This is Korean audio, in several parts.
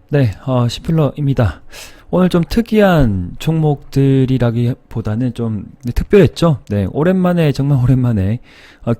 네, 시플러입니다. 오늘 좀 특이한 종목들이라기보다는 좀 특별했죠. 네, 오랜만에, 정말 오랜만에,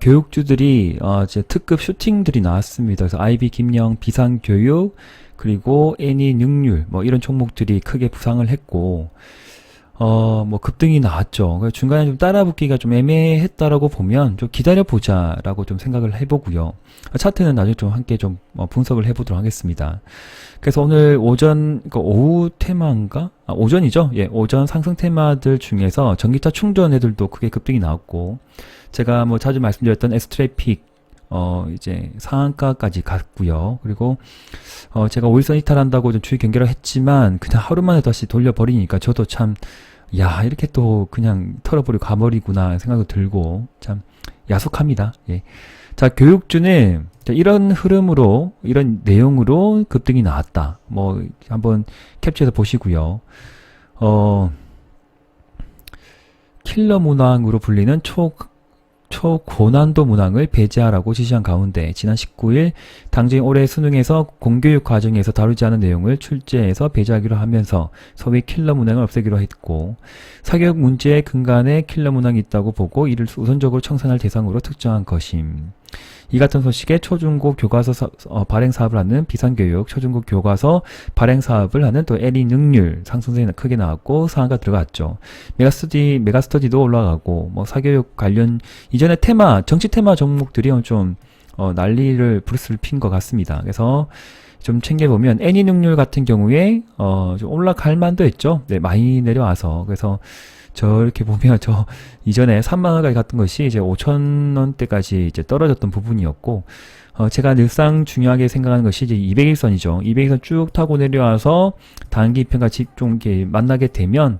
교육주들이, 이제 특급 슈팅들이 나왔습니다. 그래서 IB 김영 비상교육, 그리고 애니 능률, 뭐 이런 종목들이 크게 부상을 했고, 뭐 급등이 나왔죠. 그래서 중간에 좀 따라붙기가 좀 애매했다라고 보면 좀 기다려보자라고 좀 생각을 해보고요. 차트는 나중에 좀 함께 좀 분석을 해보도록 하겠습니다. 그래서 오늘 오전, 그러니까 오후 테마인가? 오전이죠? 예, 오전 상승 테마들 중에서 전기차 충전 애들도 크게 급등이 나왔고, 제가 뭐 자주 말씀드렸던 S트래픽, 이제 상한가까지 갔고요. 그리고, 제가 5일선 이탈한다고 좀 주의 경계를 했지만, 그냥 하루 만에 다시 돌려버리니까 저도 참, 야, 이렇게 또 그냥 털어버리고 가버리구나 생각도 들고, 참, 야속합니다. 예. 자, 교육주는 이런 흐름으로, 이런 내용으로 급등이 나왔다. 뭐, 한번 캡처해서 보시고요. 킬러 문항으로 불리는 초고난도 문항을 배제하라고 지시한 가운데 지난 19일 당정이 올해 수능에서 공교육 과정에서 다루지 않은 내용을 출제해서 배제하기로 하면서 소위 킬러 문항을 없애기로 했고, 사교육 문제의 근간에 킬러 문항이 있다고 보고 이를 우선적으로 청산할 대상으로 특정한 것임. 이 같은 소식에 초중고 교과서 발행 사업을 하는 비상교육, 초중고 교과서 발행 사업을 하는 또 애니 능률 상승세가 크게 나왔고 상한가 들어갔죠. 메가스터디도 올라가고, 뭐 사교육 관련 이전에 테마, 정치 테마 종목들이 좀 난리를 브루스를 핀 것 같습니다. 그래서 좀 챙겨보면 애니 능률 같은 경우에 좀 올라갈 만도 했죠. 네, 많이 내려와서. 그래서 저렇게 보면 저 이전에 3만원까지 갔던 것이 이제 5천원대까지 이제 떨어졌던 부분이었고, 제가 늘상 중요하게 생각하는 것이 이제 200일선이죠. 200일선 쭉 타고 내려와서 단기 평가 좀 이렇게 만나게 되면,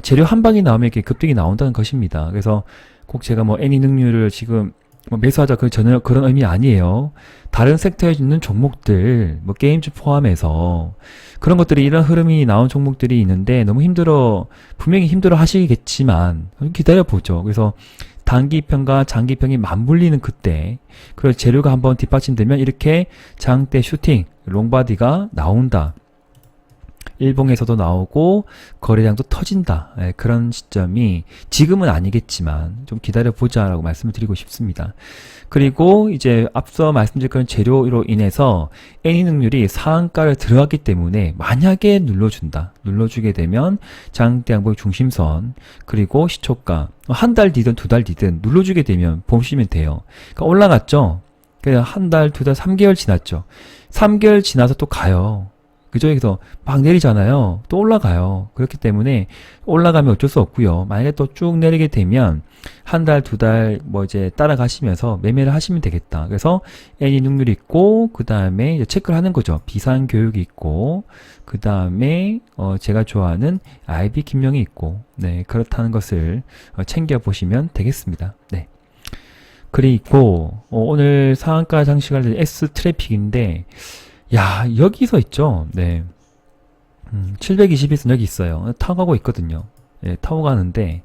재료 한 방이 나오면 이렇게 급등이 나온다는 것입니다. 그래서 꼭 제가 뭐 애니 능률을 지금 뭐 매수하자 전혀 그런 의미 아니에요. 다른 섹터에 있는 종목들, 뭐 게임주 포함해서 그런 것들이 이런 흐름이 나온 종목들이 있는데 너무 분명히 힘들어 하시겠지만 기다려보죠. 그래서 단기평과 장기평이 맞물리는 그때, 그리고 재료가 한번 뒷받침되면 이렇게 장대 슈팅, 롱바디가 나온다. 일봉에서도 나오고 거래량도 터진다. 예, 그런 시점이 지금은 아니겠지만 좀 기다려보자 라고 말씀을 드리고 싶습니다. 그리고 이제 앞서 말씀드린 그런 재료로 인해서 애니 능률이 상한가를 들어갔기 때문에 만약에 눌러주게 되면 장대 양봉의 중심선, 그리고 시초가 한 달 뒤든 두 달 뒤든 눌러주게 되면 보시면 돼요. 그러니까 올라갔죠. 그냥 한 달, 두 달, 3개월 지났죠. 3개월 지나서 또 가요. 그죠? 여기서 막 내리잖아요. 또 올라가요. 그렇기 때문에 올라가면 어쩔 수 없고요. 만약에 또 쭉 내리게 되면 한 달, 두 달 뭐 이제 따라가시면서 매매를 하시면 되겠다. 그래서 애니 능률 있고, 그 다음에 체크를 하는 거죠. 비상교육이 있고, 그 다음에 제가 좋아하는 IB 김영이 있고, 네, 그렇다는 것을 챙겨보시면 되겠습니다. 네. 그리고 오늘 상한가 장식할 S 트래픽인데, 야, 여기서 있죠. 네. 721선 여기 있어요. 타고 가고 있거든요. 예, 타고 가는데,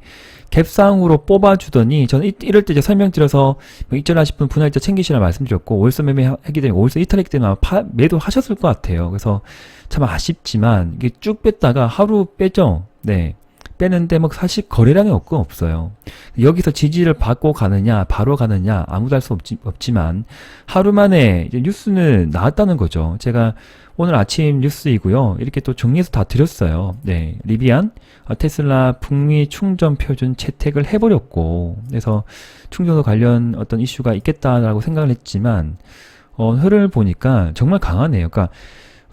갭상으로 뽑아주더니, 저는 이럴 때 이제 설명드려서, 뭐 있잖아 싶은 분할자 챙기시라 말씀드렸고, 5일선 매매하기 때문에, 5일선 이탈했기 때문에 아마 매도 하셨을 것 같아요. 그래서 참 아쉽지만, 이게 쭉 뺐다가 하루 빼죠. 네. 빼는데 뭐 사실 거래량이 없어요. 여기서 지지를 받고 가느냐, 바로 가느냐, 아무도 알 수 없지만, 하루 만에 이제 뉴스는 나왔다는 거죠. 제가 오늘 아침 뉴스이고요. 이렇게 또 정리해서 다 드렸어요. 네. 리비안, 테슬라 북미 충전 표준 채택을 해버렸고, 그래서 충전소 관련 어떤 이슈가 있겠다라고 생각을 했지만, 흐름을 보니까 정말 강하네요. 그러니까,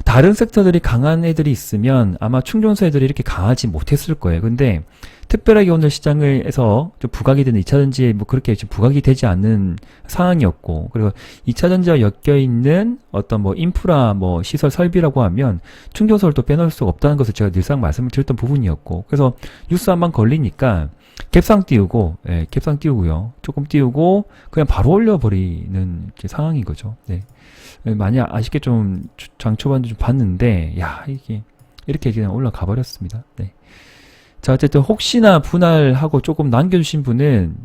다른 섹터들이 강한 애들이 있으면 아마 충전소 애들이 이렇게 강하지 못했을 거예요. 근데 특별하게 오늘 시장에서 좀 부각이 되는 2차전지에 뭐 그렇게 좀 부각이 되지 않는 상황이었고, 그리고 2차전지와 엮여있는 어떤 뭐 인프라 뭐 시설 설비라고 하면 충전소를 또 빼놓을 수가 없다는 것을 제가 늘상 말씀을 드렸던 부분이었고, 그래서 뉴스 한 번 걸리니까 갭상 띄우고, 예, 갭상 띄우고요. 조금 띄우고 그냥 바로 올려버리는 상황인 거죠. 네. 많이 아쉽게 좀 장 초반도 좀 봤는데, 야, 이게 이렇게 그냥 올라가 버렸습니다. 네. 자, 어쨌든 혹시나 분할하고 조금 남겨주신 분은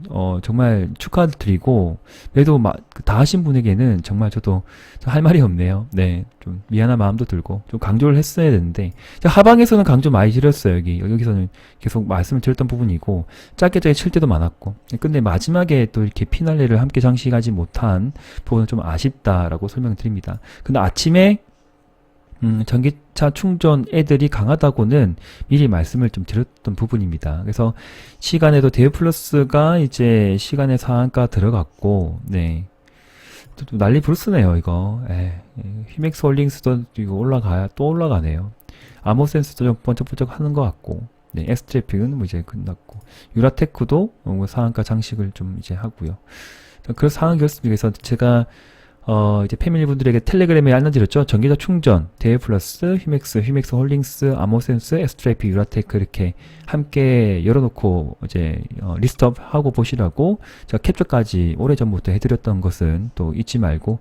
정말 축하드리고 매도 다 하신 분에게는 정말 저도 할 말이 없네요. 네, 좀 미안한 마음도 들고 좀 강조를 했어야 되는데 하방에서는 강조 많이 드렸어요. 여기서는 계속 말씀을 드렸던 부분이고 짧게 칠 때도 많았고 근데 마지막에 또 이렇게 피날레를 함께 장식하지 못한 부분은 좀 아쉽다라고 설명드립니다. 근데 아침에 전기차 충전 애들이 강하다고는 미리 말씀을 좀 드렸던 부분입니다. 그래서 시간에도 대우 플러스가 이제 시간의 상한가 들어갔고, 네. 또 난리 부르스네요, 이거. 히맥스 홀딩스도 이거 또 올라가네요. 아모센스도 좀 번쩍번쩍 하는 것 같고, 네. 엑스트래픽은 뭐 이제 끝났고, 유라테크도 뭐 상한가 장식을 좀 이제 하고요. 그런 상황 그렇습니다. 그래서 제가 이제 패밀리 분들에게 텔레그램에 알려드렸죠. 전기차 충전, 대우 플러스, 히맥스 홀딩스, 아모센스, 엑스트래픽, 유라테크 이렇게 함께 열어놓고 이제 리스트업 하고 보시라고 제가 캡처까지 오래전부터 해드렸던 것은 또 잊지 말고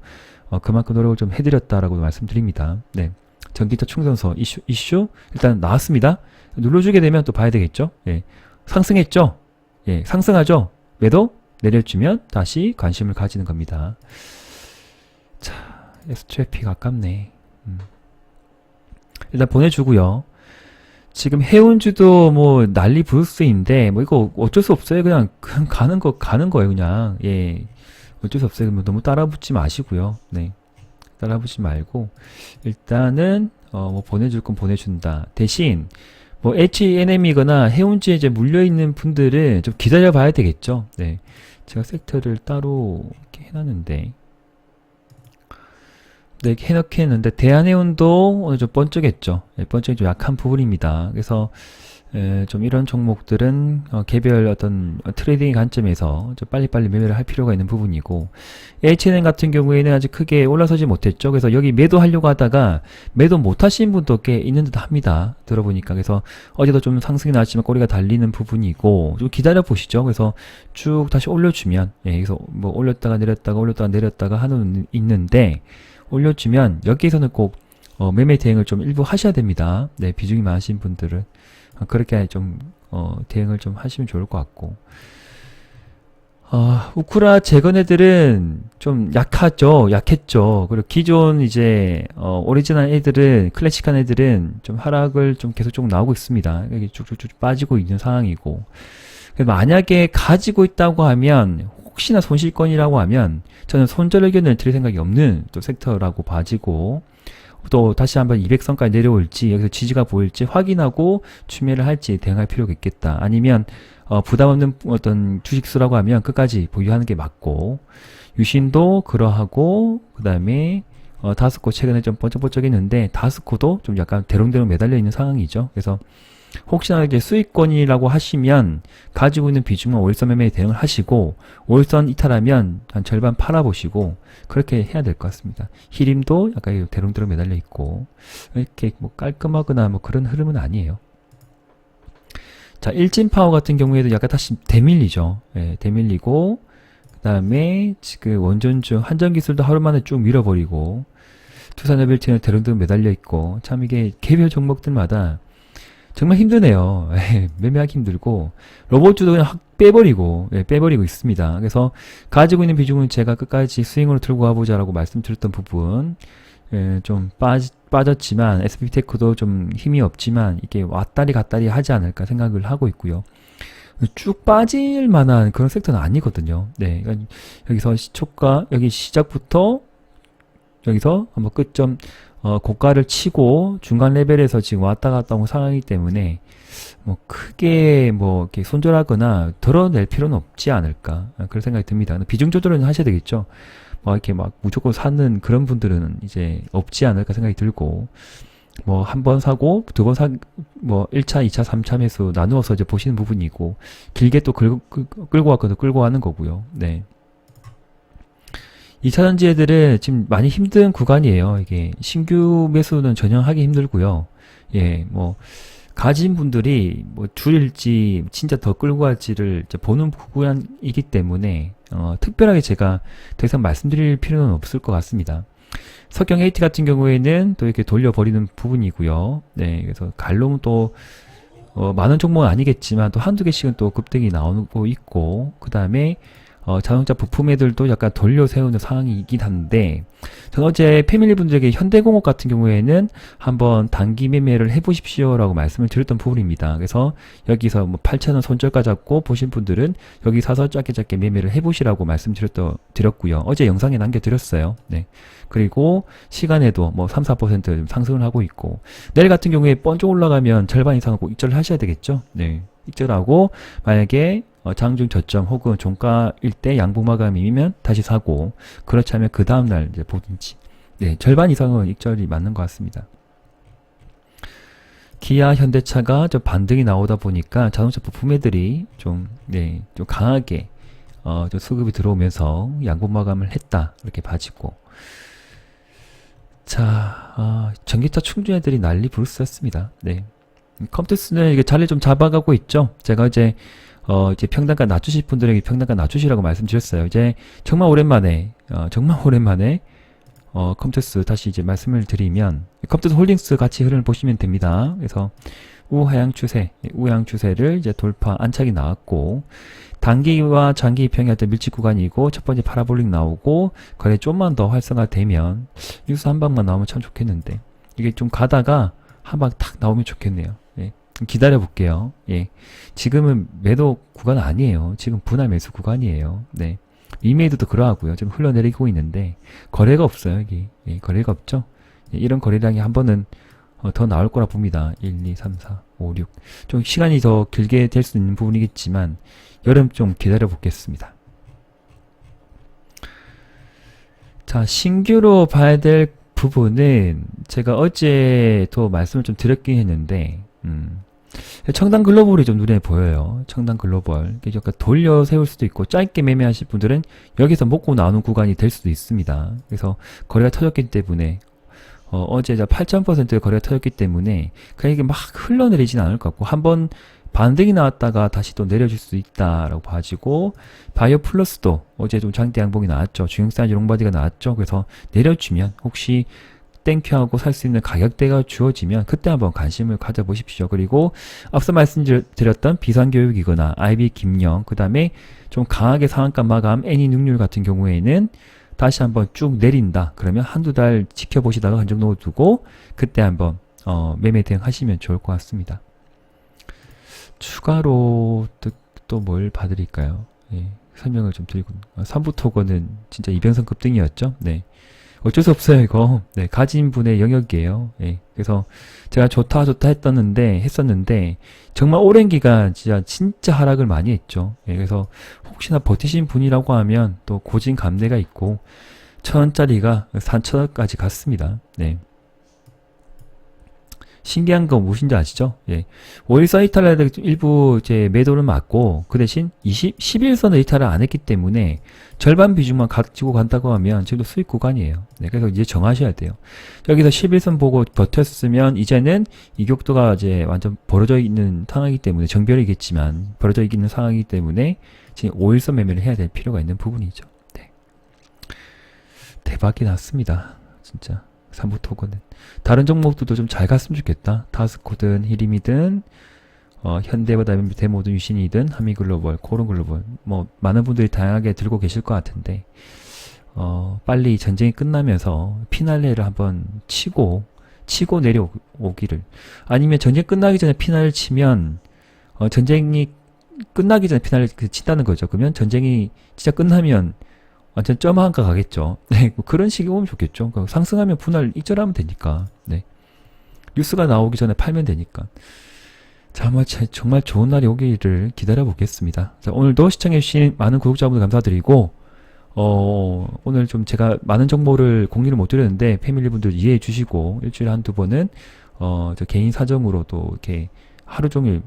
그만큼 노력을 좀 해드렸다라고 말씀드립니다. 네, 전기차 충전소 이슈 일단 나왔습니다. 눌러주게 되면 또 봐야 되겠죠. 예, 상승했죠. 예, 상승하죠. 매도 내려주면 다시 관심을 가지는 겁니다. 자, 엑스트래픽 아깝네. 일단 보내주고요. 지금 해운주도 뭐 난리 부르스인데 뭐 이거 어쩔 수 없어요. 그냥 가는 거예요. 그냥 예, 어쩔 수 없어요. 너무 따라붙지 마시고요. 네, 따라붙지 말고 일단은 뭐 보내줄 건 보내준다. 대신 뭐 H&M이거나 해운주에 이제 물려있는 분들은 좀 기다려 봐야 되겠죠. 네, 제가 섹터를 따로 이렇게 해놨는데. 네, 해놓긴 했는데 대한해운도 오늘 좀 번쩍했죠. 번쩍이 좀 약한 부분입니다. 그래서 좀 이런 종목들은 개별 어떤 트레이딩 관점에서 좀 빨리빨리 매매를 할 필요가 있는 부분이고 H&M 같은 경우에는 아직 크게 올라서지 못했죠. 그래서 여기 매도하려고 하다가 매도 못하신 분도 꽤 있는 듯 합니다. 들어보니까. 그래서 어제도 좀 상승이 나왔지만 꼬리가 달리는 부분이고 좀 기다려 보시죠. 그래서 쭉 다시 올려주면 그래서 뭐 올렸다가 내렸다가 하는 있는데 올려주면 여기에서는 꼭 매매 대응을 좀 일부 하셔야 됩니다. 네, 비중이 많으신 분들은 그렇게 좀 대응을 좀 하시면 좋을 것 같고 우쿠라 재건 애들은 좀 약했죠. 그리고 기존 이제 오리지널 애들은 클래식한 애들은 좀 하락을 좀 계속 좀 나오고 있습니다. 여기 쭉쭉쭉 빠지고 있는 상황이고 만약에 가지고 있다고 하면 혹시나 손실권이라고 하면 저는 손절 의견을 드릴 생각이 없는 또 섹터라고 봐지고 또 다시 한번 200선까지 내려올지 여기서 지지가 보일지 확인하고 추매를 할지 대응할 필요가 있겠다. 아니면 부담 없는 어떤 주식수라고 하면 끝까지 보유하는 게 맞고 유신도 그러하고 그 다음에 다스코 최근에 좀 번쩍번쩍했는데 다스코도 좀 약간 대롱대롱 매달려 있는 상황이죠. 그래서 혹시나 이제 수익권이라고 하시면 가지고 있는 비중만 월선 매매에 대응을 하시고 월선 이탈하면 한 절반 팔아보시고 그렇게 해야 될 것 같습니다. 히림도 약간 대롱대롱 매달려 있고 이렇게 뭐 깔끔하거나 뭐 그런 흐름은 아니에요. 자, 일진파워 같은 경우에도 약간 다시 대밀리죠. 예, 대밀리고 그 다음에 지금 원전주 한전기술도 하루 만에 쭉 밀어버리고 투산에빌티는 대롱대롱 매달려 있고 참 이게 개별 종목들마다 정말 힘드네요. 매매하기 힘들고 로봇주도 그냥 확 빼버리고 있습니다. 그래서 가지고 있는 비중은 제가 끝까지 스윙으로 들고 가보자라고 말씀드렸던 부분 좀 빠졌지만 SBT에크도 좀 힘이 없지만 이게 왔다리 갔다리 하지 않을까 생각을 하고 있고요. 쭉 빠질 만한 그런 섹터는 아니거든요. 네, 그러니까 여기서 시초가 여기 시작부터 여기서 한번 끝점 고가를 치고 중간 레벨에서 지금 왔다 갔다 온 상황이기 때문에 뭐 크게 뭐 이렇게 손절하거나 덜어낼 필요는 없지 않을까 그런 생각이 듭니다. 비중 조절은 하셔야 되겠죠. 뭐 이렇게 막 무조건 사는 그런 분들은 이제 없지 않을까 생각이 들고 뭐 한 번 사고 두 번 뭐 1차, 2차, 3차 매수 나누어서 이제 보시는 부분이고 길게 또 끌고 왔거나 끌고 가는 거고요. 네. 2차전지 애들은 지금 많이 힘든 구간이에요. 이게 신규 매수는 전혀 하기 힘들고요. 예, 뭐 가진 분들이 뭐 줄일지 진짜 더 끌고 갈지를 이제 보는 구간이기 때문에 특별하게 제가 더 이상 말씀드릴 필요는 없을 것 같습니다. 석경 HT 같은 경우에는 또 이렇게 돌려버리는 부분이고요. 네, 그래서 갈롱 또 많은 종목은 아니겠지만 또 한두 개씩은 또 급등이 나오고 있고, 그 다음에 자동차 부품 애들도 약간 돌려 세우는 상황이긴 한데, 저는 어제 패밀리 분들에게 현대공업 같은 경우에는 한번 단기 매매를 해보십시오라고 말씀을 드렸던 부분입니다. 그래서 여기서 뭐 8,000원 손절가 잡고 보신 분들은 여기 사서 짧게 매매를 해보시라고 드렸고요. 어제 영상에 남겨드렸어요. 네. 그리고 시간에도 뭐 3, 4% 상승을 하고 있고, 내일 같은 경우에 번쩍 올라가면 절반 이상은 꼭 익절을 하셔야 되겠죠. 네. 익절하고 만약에 장중 저점 혹은 종가일 때 양봉 마감이면 다시 사고, 그렇지 않으면 그 다음날 이제 보든지. 네, 절반 이상은 익절이 맞는 것 같습니다. 기아, 현대차가 좀 반등이 나오다 보니까 자동차 부품 애들이 좀 강하게 좀 수급이 들어오면서 양봉 마감을 했다, 이렇게 봐지고. 자, 전기차 충전 애들이 난리 부르스였습니다. 네. 컴투스는 이게 자리를 좀 잡아가고 있죠. 제가 이제 평단가 낮추실 분들에게 평단가 낮추시라고 말씀드렸어요. 이제 정말 오랜만에 컴투스 다시 이제 말씀을 드리면, 컴투스 홀딩스 같이 흐름을 보시면 됩니다. 그래서 우하향 추세를 이제 돌파 안착이 나왔고, 단기와 장기 평행할 때 밀집 구간이고, 첫 번째 파라볼릭 나오고, 거래 좀만 더 활성화되면 뉴스 한 방만 나오면 참 좋겠는데, 이게 좀 가다가 한 방 탁 나오면 좋겠네요. 예. 기다려 볼게요. 예. 지금은 매도 구간 아니에요. 지금 분할 매수 구간이에요. 네. 이메일도 그러하고요. 좀 흘러내리고 있는데 거래가 없어요. 여기. 예, 거래가 없죠. 예, 이런 거래량이 한 번은 더 나올 거라 봅니다. 1, 2, 3, 4, 5, 6. 좀 시간이 더 길게 될 수 있는 부분이겠지만 여름 좀 기다려 보겠습니다. 자, 신규로 봐야 될 부분은 제가 어제도 말씀을 좀 드렸긴 했는데, 청단 글로벌이 좀 눈에 보여요. 청단 글로벌. 그러니까 돌려 세울 수도 있고, 짧게 매매하실 분들은 여기서 먹고 나오는 구간이 될 수도 있습니다. 그래서 거래가 터졌기 때문에, 어제 8,000%의 거래가 터졌기 때문에, 그냥 이게 막 흘러내리진 않을 것 같고, 한번 반등이 나왔다가 다시 또 내려줄 수 있다라고 봐지고, 바이오 플러스도 어제 좀 장대 양봉이 나왔죠. 중형 사이즈 롱바디가 나왔죠. 그래서 내려주면 혹시 땡큐하고 살 수 있는 가격대가 주어지면 그때 한번 관심을 가져보십시오. 그리고 앞서 말씀드렸던 비상교육이거나 IB 김영, 그 다음에 좀 강하게 상한가 마감 애니 능률 같은 경우에는 다시 한번 쭉 내린다. 그러면 한두 달 지켜보시다가 한정 놓아두고 그때 한번 매매 대응하시면 좋을 것 같습니다. 추가로 또 뭘 봐드릴까요? 예, 설명을 좀 드리고, 삼부토건은 진짜 이변성 급등이었죠. 네. 어쩔 수 없어요, 이거. 네, 가진 분의 영역이에요. 예, 그래서 제가 좋다 했었는데, 정말 오랜 기간 진짜 하락을 많이 했죠. 예, 그래서 혹시나 버티신 분이라고 하면 또 고진 감내가 있고, 1,000원짜리가 4,000원까지 갔습니다. 네. 신기한 거 무엇인지 아시죠? 예. 5일선 이탈을 일부 이제 매도를 맞고, 그 대신 11선을 이탈을 안 했기 때문에 절반 비중만 가지고 간다고 하면 지금도 수익 구간이에요. 네, 그래서 이제 정하셔야 돼요. 여기서 11선 보고 버텼으면 이제는 이격도가 이제 완전 벌어져 있는 상황이기 때문에, 정별이겠지만 벌어져 있는 상황이기 때문에 지금 5일선 매매를 해야 될 필요가 있는 부분이죠. 네. 대박이 났습니다. 진짜. 삼부토건은 다른 종목들도 좀 잘 갔으면 좋겠다. 타스코든 히림이든 현대보다 데모든 유신이든 하미글로벌, 코론글로벌, 뭐 많은 분들이 다양하게 들고 계실 것 같은데 빨리 전쟁이 끝나면서 피날레를 한번 치고 내려오기를, 아니면 전쟁 끝나기 전에 피날레를 치면 전쟁이 끝나기 전에 피날레를 친다는 거죠. 그러면 전쟁이 진짜 끝나면 완전 점한가 가겠죠. 네, 뭐 그런 식이 오면 좋겠죠. 그러니까 상승하면 분할 익절하면 되니까. 네. 뉴스가 나오기 전에 팔면 되니까. 자, 정말 좋은 날이 오기를 기다려 보겠습니다. 자, 오늘도 시청해주신 많은 구독자분들 감사드리고, 오늘 좀 제가 많은 정보를 공유를 못 드렸는데, 패밀리분들 이해해 주시고, 일주일에 한두 번은, 저 개인 사정으로도 이렇게 하루 종일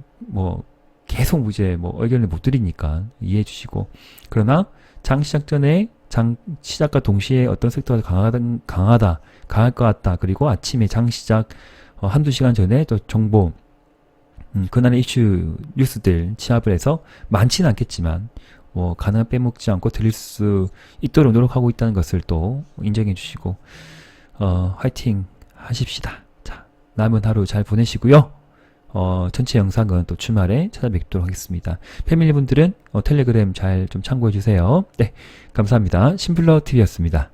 계속 이제 의견을 못 드리니까 이해해 주시고, 그러나 장 시작 전에 장 시작과 동시에 어떤 섹터가 강할 것 같다. 그리고 아침에 장 시작 한두 시간 전에 또 정보, 그날의 이슈 뉴스들 취합을 해서 많지는 않겠지만 가능한 빼먹지 않고 드릴 수 있도록 노력하고 있다는 것을 또 인정해 주시고 화이팅 하십시다. 자, 남은 하루 잘 보내시고요. 전체 영상은 또 주말에 찾아뵙도록 하겠습니다. 패밀리분들은 텔레그램 잘 좀 참고해주세요. 네, 감사합니다. 심플러TV였습니다.